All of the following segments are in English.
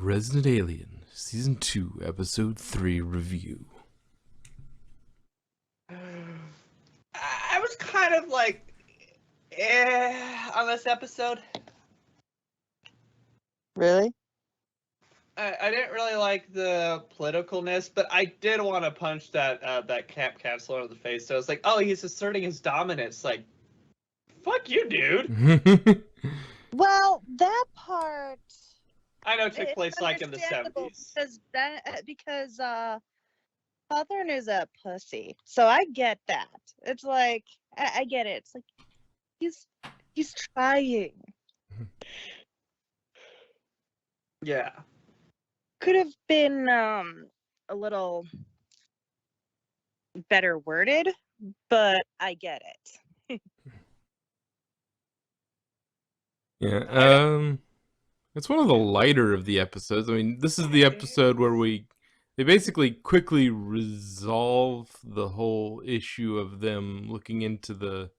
Resident Alien Season 2, Episode 3 review. I was kind of like, on this episode. Really? I didn't really like the politicalness, but I did want to punch that camp counselor in the face. So it's like, oh, he's asserting his dominance. Like, fuck you, dude. Well, that part I know it took place like in the understandable 70s. because Hawthorne is a pussy, so I get that. It's like I get it. It's like he's trying. Yeah. Could have been a little better worded, but I get it. Yeah, it's one of the lighter of the episodes. I mean, this is the episode where they basically quickly resolve the whole issue of them looking into the...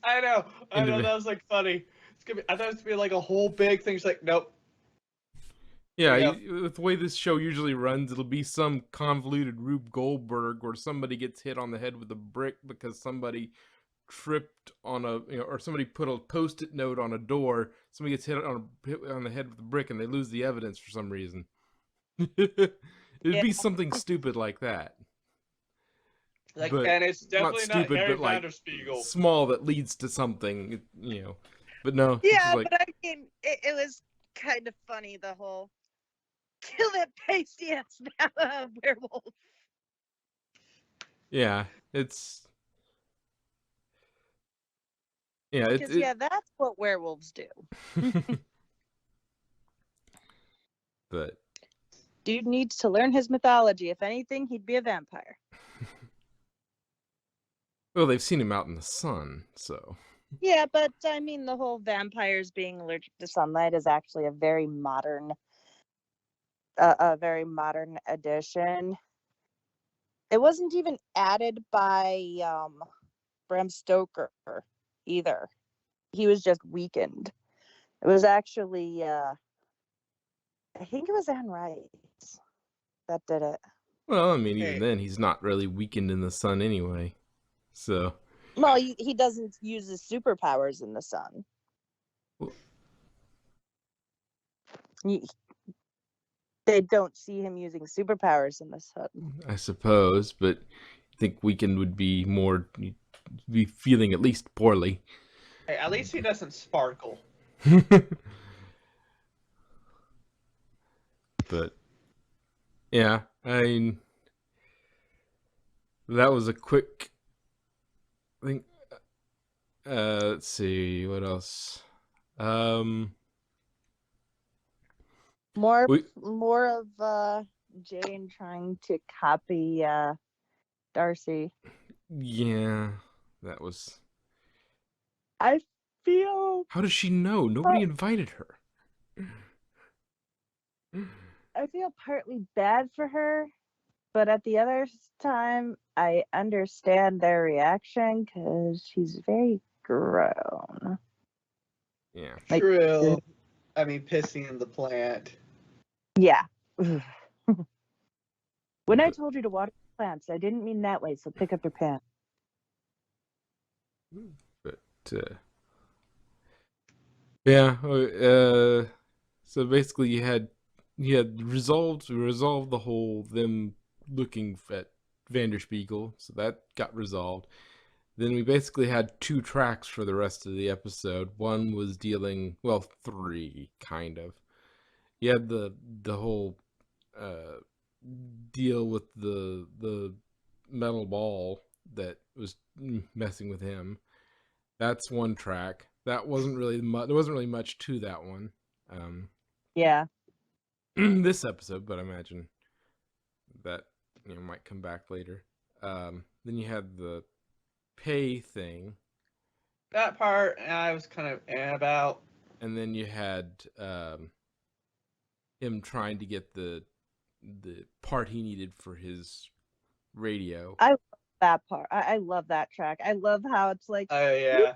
I know, that was like funny. I thought it was gonna be like a whole big thing. It's like, nope. Yeah, with the way this show usually runs, it'll be some convoluted Rube Goldberg where somebody gets hit on the head with a brick because somebody tripped on or somebody put a post-it note on a door. Somebody gets hit on the head with a brick and they lose the evidence for some reason. It'd be something stupid like that. Like, but and it's definitely not stupid, not Harry but like Vanderspiegel. small that leads to something, But no. Yeah, like... but I mean, it was kind of funny, the whole kill that pasty ass werewolf. Yeah, it's... Yeah, that's what werewolves do. But dude needs to learn his mythology. If anything, he'd be a vampire. Well, they've seen him out in the sun, so... Yeah, but I mean, the whole vampires being allergic to sunlight is actually a very modern addition. It wasn't even added by Bram Stoker either. He was just weakened. It was actually, I think it was Anne Rice that did it. Well, I mean, even then, he's not really weakened in the sun anyway, so... Well, he doesn't use his superpowers in the sun. Well, they don't see him using superpowers in the sun. I suppose, but I think weakened would be more... be feeling at least poorly. Hey, at least he doesn't sparkle. But, yeah, I mean... That was a quick... I think... let's see, what else? More of Jane trying to copy Darcy. Yeah, that was... I feel... How does she know? Nobody invited her. I feel partly bad for her, but at the other time, I understand their reaction because she's very grown. Yeah. True. I mean, pissing in the plant. Yeah. When I told you to water plants, I didn't mean that way, so pick up your pants. But, yeah, so basically you had resolved the whole them looking at Vanderspiegel, so that got resolved. Then we basically had 2 tracks for the rest of the episode. One was dealing, well, 3 kind of. You had the whole deal with the metal ball that was messing with him. That's one track. That wasn't really much. There wasn't really much to that one. Yeah. This episode, but I imagine that might come back later. Then you had the pay thing. That part I was kind of about. And then you had him trying to get the part he needed for his radio. I love that part. I love that track. I love how it's like, oh yeah, you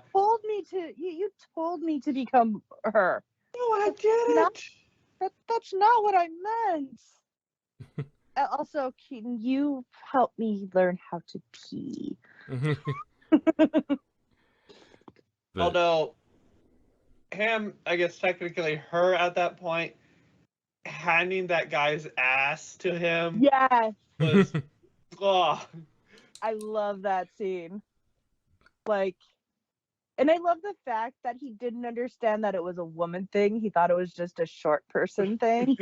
told me to become her. Oh, I get it. That's not what I meant. Also, can you help me learn how to pee? But Although him, I guess technically her at that point, handing that guy's ass to him Yes, was, oh, I love that scene. Like, and I love the fact that he didn't understand that it was a woman thing. He thought it was just a short person thing.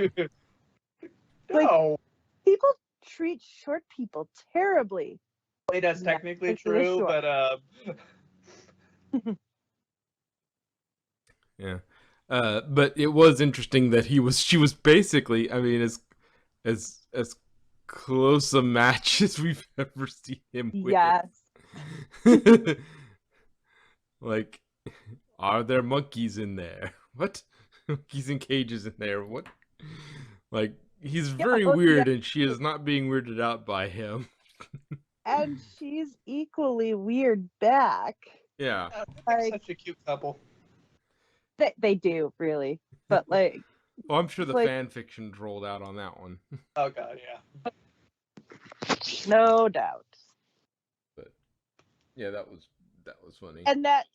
Like, no. people treat short people terribly. Wait, that's Yeah, technically he was true, short. but yeah. But it was interesting that she was basically, I mean, as close a match as we've ever seen him with. Yes. Like, are there monkeys in there? What? Monkeys in cages in there? What? Like, he's very weird, and she is not being weirded out by him. And she's equally weird back. Yeah. they're Like, such a cute couple. they do, really. But, like, Well, I'm sure the like, fan fiction rolled out on that one. Oh god, yeah. no doubt. But yeah, that was funny. And that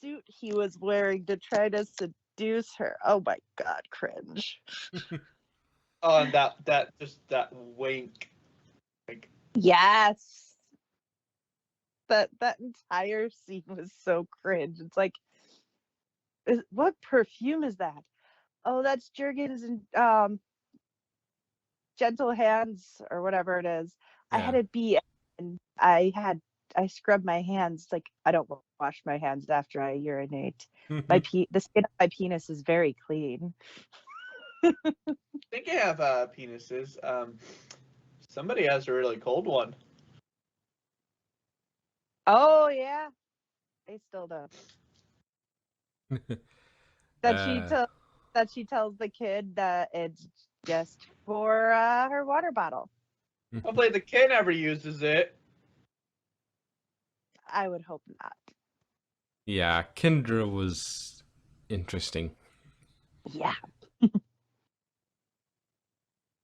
suit he was wearing to try to seduce her. Oh my god, cringe. Oh, and that wink. Like, Yes. That entire scene was so cringe. It's like, what perfume is that? Oh, that's Jergens and Gentle Hands or whatever it is. I had Yeah. it be, and I scrubbed my hands. Like, I don't wash my hands after I urinate. The skin of my penis is very clean. I think I have penises. Somebody has a really cold one. Oh yeah, they still do. That she tells the kid that it's just for her water bottle. Hopefully the kid never uses it. I would hope not. Yeah, Kendra was interesting. Yeah.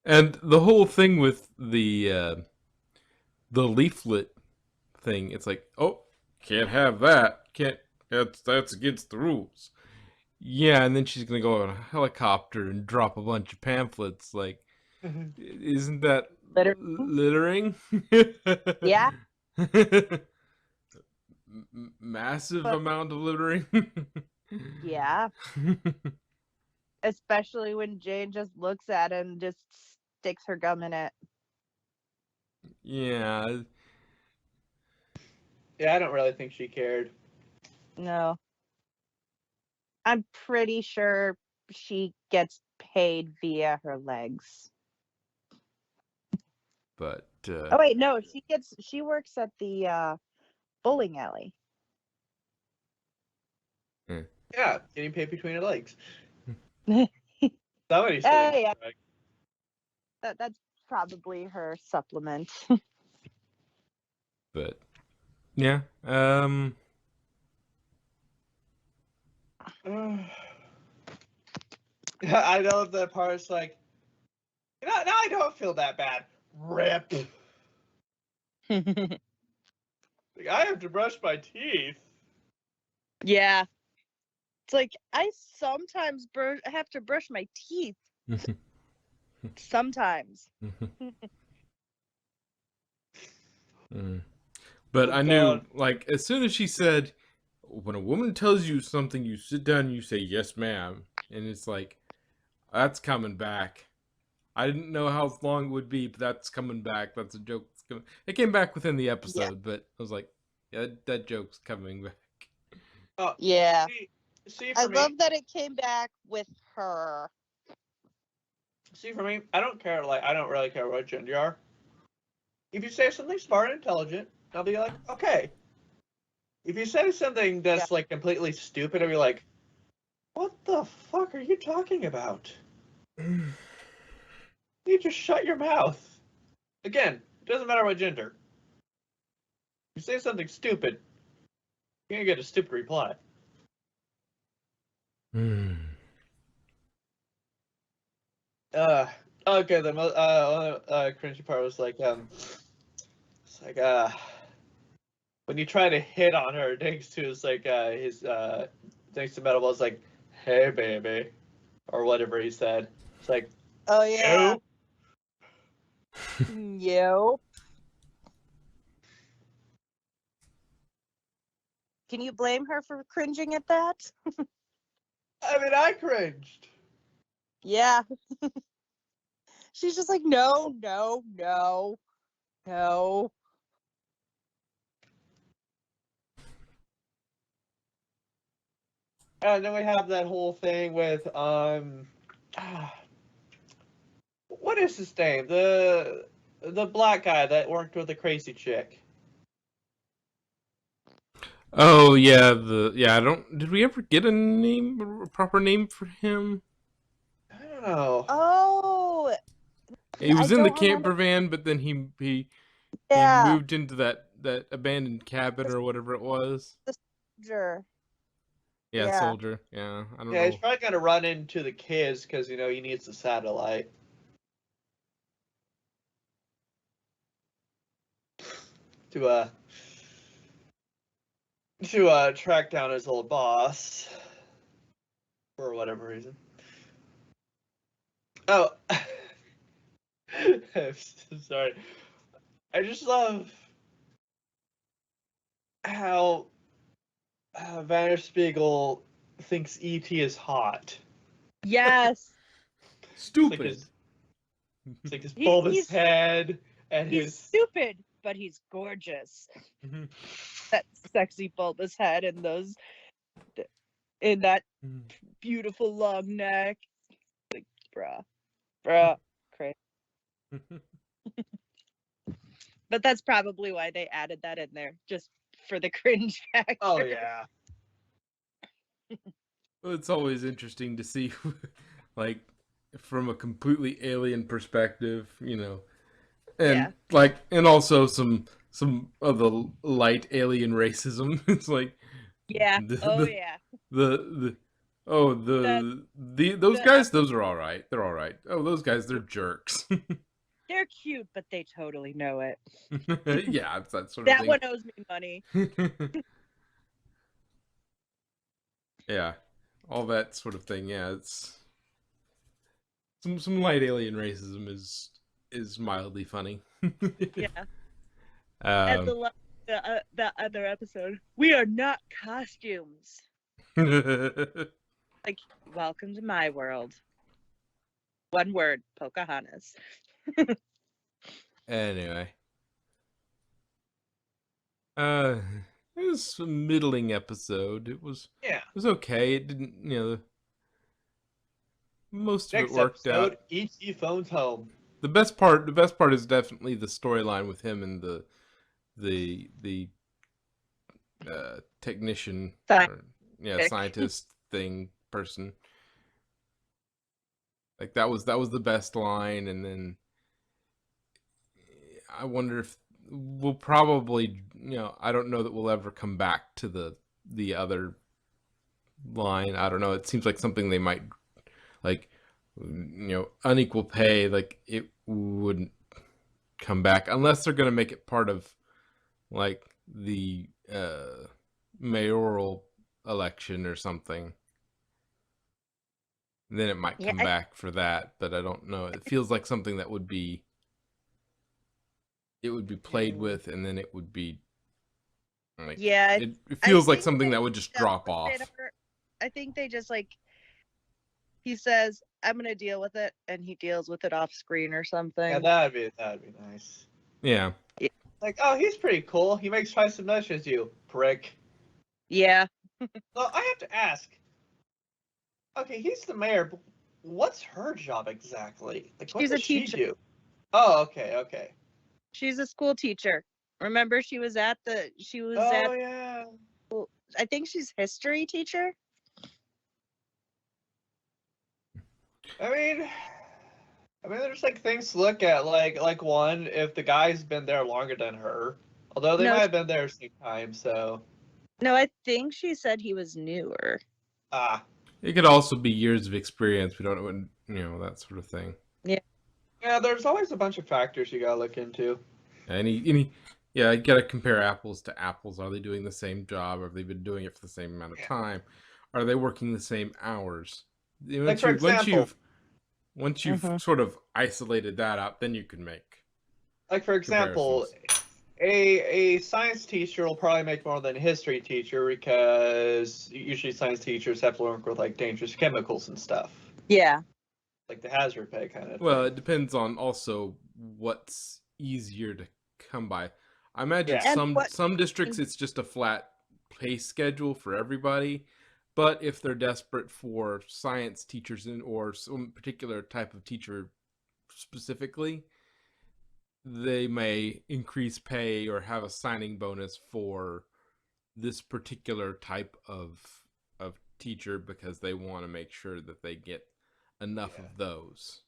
And the whole thing with the leaflet thing, it's like, oh, can't have that. Can't that's against the rules. Yeah, and then she's gonna go on a helicopter and drop a bunch of pamphlets. Like, isn't that littering? Yeah. Massive But amount of littering. yeah. Especially when Jane just looks at it and just sticks her gum in it. Yeah. Yeah, I don't really think she cared. No. I'm pretty sure she gets paid via her legs. But Oh wait, no, she works at the bowling alley. Yeah, getting paid between her legs. Yeah. Somebody's Yeah. That's probably her supplement. but yeah. I know the part's like, now I don't feel that bad. Rip. Like, I have to brush my teeth. Yeah. It's like, I sometimes have to brush my teeth. Sometimes. But Oh, I knew, God. like, as soon as she said, when a woman tells you something, you sit down and you say, yes, ma'am. And it's like, that's coming back. I didn't know how long it would be, but that's coming back. That's a joke. It came back within the episode, but I was like, yeah, that joke's coming back. Oh, Yeah. See, I for me, love that it came back with her. see, for me, I don't care. Like, I don't really care what gender you are. If you say something smart and intelligent, I'll be like, okay. If you say something that's like completely stupid, I'll be like, what the fuck are you talking about? You just shut your mouth. Again, it doesn't matter what gender. If you say something stupid, you're gonna get a stupid reply. Okay, the most cringy part was like it's like when you try to hit on her next to his like his next to Metal was like, "Hey baby," or whatever he said. It's like, Oh yeah. "Yo." Yo. Can you blame her for cringing at that? I mean, I cringed. Yeah. She's just like, no, no, no, no. And then we have that whole thing with what is his name? The black guy that worked with the crazy chick. Oh yeah, I don't. Did we ever get a proper name for him? I don't know. Oh, He I was in the don't remember. camper van, but then he Yeah, moved into that abandoned cabin or whatever it was. the soldier. Yeah, Yeah. soldier. Yeah, I don't Yeah, he's know. probably gonna run into the kids because he needs the satellite to track down his old boss for whatever reason. Oh, I'm sorry. I just love how Vanderspiegel thinks ET is hot. Yes. Stupid. It's like his bulbous He's head and he's his stupid, but he's gorgeous. That sexy bulbous head and those in that beautiful long neck. Like, bruh, crazy. But that's probably why they added that in there, just for the cringe factor. oh yeah. Well, it's always interesting to see, like, from a completely alien perspective, and Yeah. like, and also some of the light alien racism. It's like Yeah. the Oh the yeah. the oh those the guys, those are all right. They're all right. Oh, those guys, they're jerks. They're cute, but they totally know it. Yeah, it's that sort of That thing. one owes me money. Yeah, all that sort of thing. Yeah, it's some light alien racism is mildly funny. Yeah. And um, the other episode, we are not costumes. Like, welcome to my world. One word, Pocahontas. anyway, uh, it was a middling episode. Yeah. It was okay. It didn't, most of it Next worked episode, out. ET phones home. The best part is definitely the storyline with him and the technician, or scientist thing person. Like that was the best line, and then I wonder if we'll probably, I don't know that we'll ever come back to the other line. I don't know. It seems like something they might, like, unequal pay, like it wouldn't come back unless they're going to make it part of like the mayoral election or something. Then it might come back for that, but I don't know. It feels like something that would be played with, and then it would be like, it feels like something that would just drop off. I think they just, like, he says, I'm gonna deal with it, and he deals with it off screen or something. Yeah, that'd be nice. Yeah. Like, oh, he's pretty cool. He makes twice as much as you, prick. Yeah. So I have to ask. Okay, he's the mayor, but what's her job exactly? Like, what does she do? Oh, okay. She's a school teacher. Remember, she was at. Oh yeah. I think she's history teacher. I mean, there's like things to look at. Like one, if the guy's been there longer than her, although they might have been there the same time. So. No, I think she said he was newer. Ah. It could also be years of experience. We don't that sort of thing. Yeah, there's always a bunch of factors you gotta look into. Yeah, you gotta compare apples to apples. Are they doing the same job? Have they been doing it for the same amount of time? Are they working the same hours? Like for example, Once you've sort of isolated that out, then you can make comparisons. a science teacher will probably make more than a history teacher because usually science teachers have to work with like dangerous chemicals and stuff, Yeah. like the hazard pay kind of Well, thing. it depends on also what's easier to come by. I imagine Yeah. And some districts it's just a flat pay schedule for everybody, but if they're desperate for science teachers or some particular type of teacher specifically, they may increase pay or have a signing bonus for this particular type of teacher because they want to make sure that they get enough of those.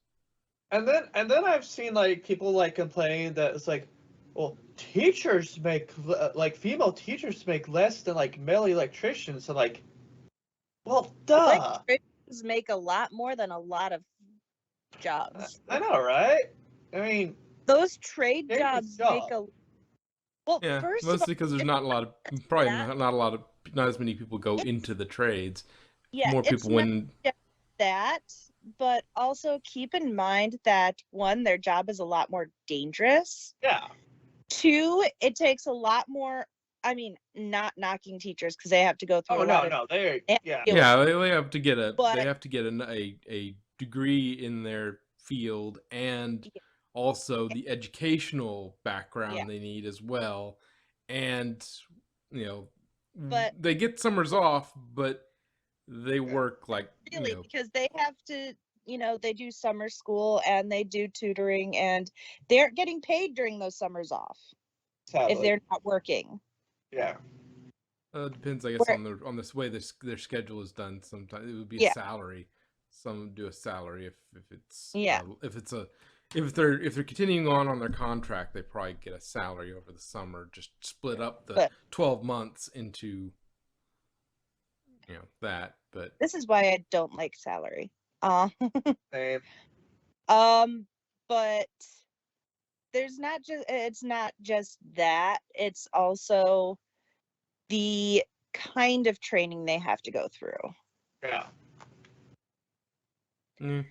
And then I've seen like people like complaining that it's like, well, teachers make like female teachers make less than like male electricians. So like, well, duh. Electricians make a lot more than a lot of jobs. I know, right? I mean, Those trade dangerous jobs job. make a well. Yeah, First of all, mostly because there's not a lot of not as many people go into the trades. yeah, More it's people not when just that, but also keep in mind that one, their job is a lot more dangerous. Yeah. Two, it takes a lot more. I mean, not knocking teachers because they have to go through Oh a lot of. no, they They have to yeah. deal with- yeah they have to get But- a degree in their field and Yeah. also the educational background Yeah. they need as well, and But- they get summers off, but they work like really, because they have to, they do summer school and they do tutoring and they're getting paid during those summers off Sadly. if they're not working. Yeah. Depends, I guess, Where- on this way their schedule is done. Sometimes it would be Yeah. a salary. Some do a salary if it's Yeah. If they're continuing on their contract, they probably get a salary over the summer. Just split up the 12 months into that. But This is why I don't like salary. Same. But it's not just that, it's also the kind of training they have to go through. Yeah. mm,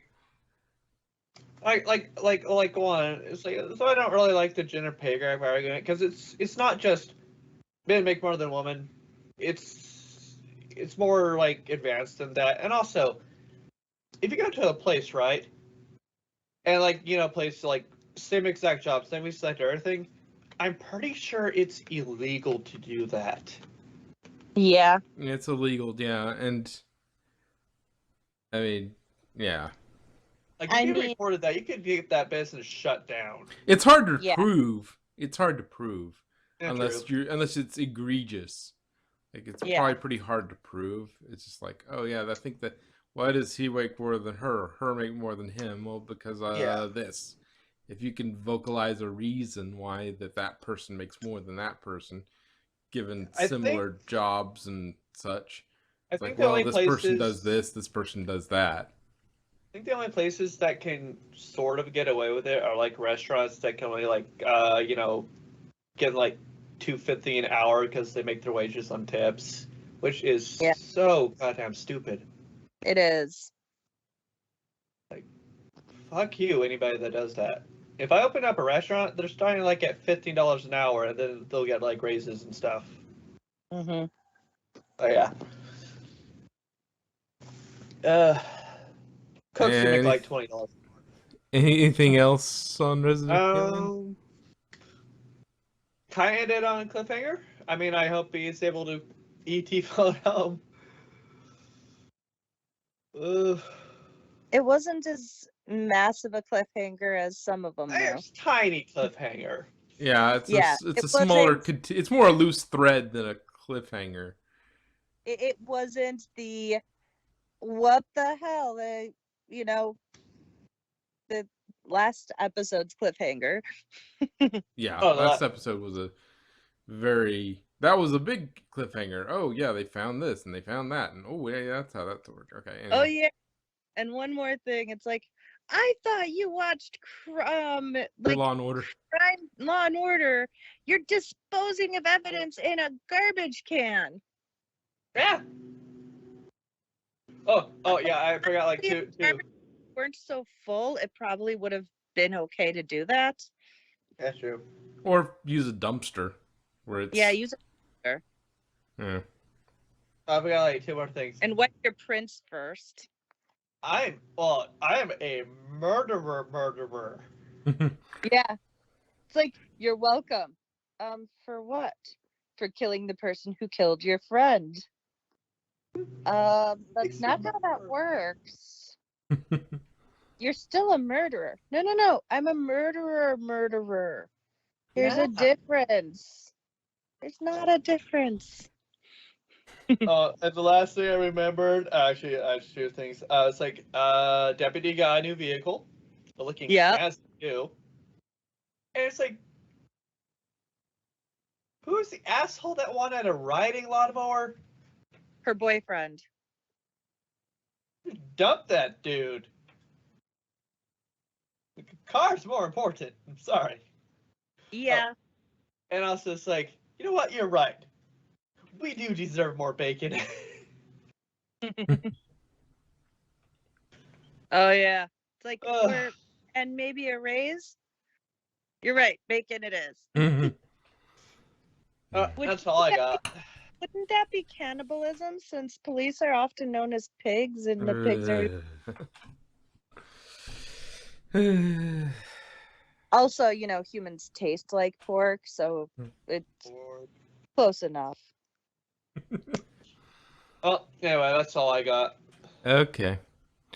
Like one. It's like, so I don't really like the gender pay gap argument because it's not just men make more than women. It's more like advanced than that. And also, if you go to a place, right, and like place like same exact job, same exact everything, I'm pretty sure it's illegal to do that. Yeah. it's illegal, yeah, and I mean, yeah. Like if you reported that, you could get that business shut down. It's hard to Yeah. prove. It's hard to prove Yeah, unless true. unless it's egregious. Like it's Yeah. probably pretty hard to prove. It's just like, oh yeah, I think that why does he make more than her make more than him? Well, because Yeah. this. If you can vocalize a reason why that person makes more than that person, given I similar jobs and such, I it's think like, the well, only this places, person does this person does that. I think the only places that can sort of get away with it are like restaurants that can only like get like $2.50 an hour because they make their wages on tips, which is so goddamn stupid. It is. Like, fuck you, anybody that does that. If I open up a restaurant, they're starting like at $15 an hour, and then they'll get like raises and stuff. Mm-hmm. Oh yeah. Cooks can make like $20. Anything else on Resident Evil? Kind of ended on a cliffhanger. I mean, I hope he's able to ET phone home. It wasn't as massive a cliffhanger as some of them, though. There's tiny cliffhanger. Yeah, it's a smaller. It's more a loose thread than a cliffhanger. It wasn't the what the hell, the last episode's cliffhanger. Yeah, last episode was that was a big cliffhanger. Oh yeah, they found this and they found that, and oh yeah, that's how that worked. Okay. Anyway. Oh yeah, And one more thing, it's like, I thought you watched like Law and Order. crime, Law and Order. You're disposing of evidence in a garbage can. Yeah. Oh yeah, I forgot like two. Weren't so full, it probably would have been okay to do that. That's true. Or use a dumpster where it's. Yeah, use a Yeah. I forgot like two more things. and wipe your prints first. I am a murderer. Yeah. It's like, you're welcome. For what? For killing the person who killed your friend. That's not how that works. You're still a murderer. No. I'm a murderer. There's a difference. There's not a difference. And the last thing I remembered, actually, I have two things. It's like, deputy got a new vehicle, looking as new. And it's like, who is the asshole that wanted a riding lawnmower? Her boyfriend. Dump that dude. The car's more important. I'm sorry. Yeah. And also, it's like, you know what? You're right. We do deserve more bacon. Oh yeah. It's like and maybe a raise. You're right. Bacon it is. That's all I got. Wouldn't that be cannibalism, since police are often known as pigs and the pigs are also, humans taste like pork, so it's close enough. Well, anyway, that's all I got. Okay.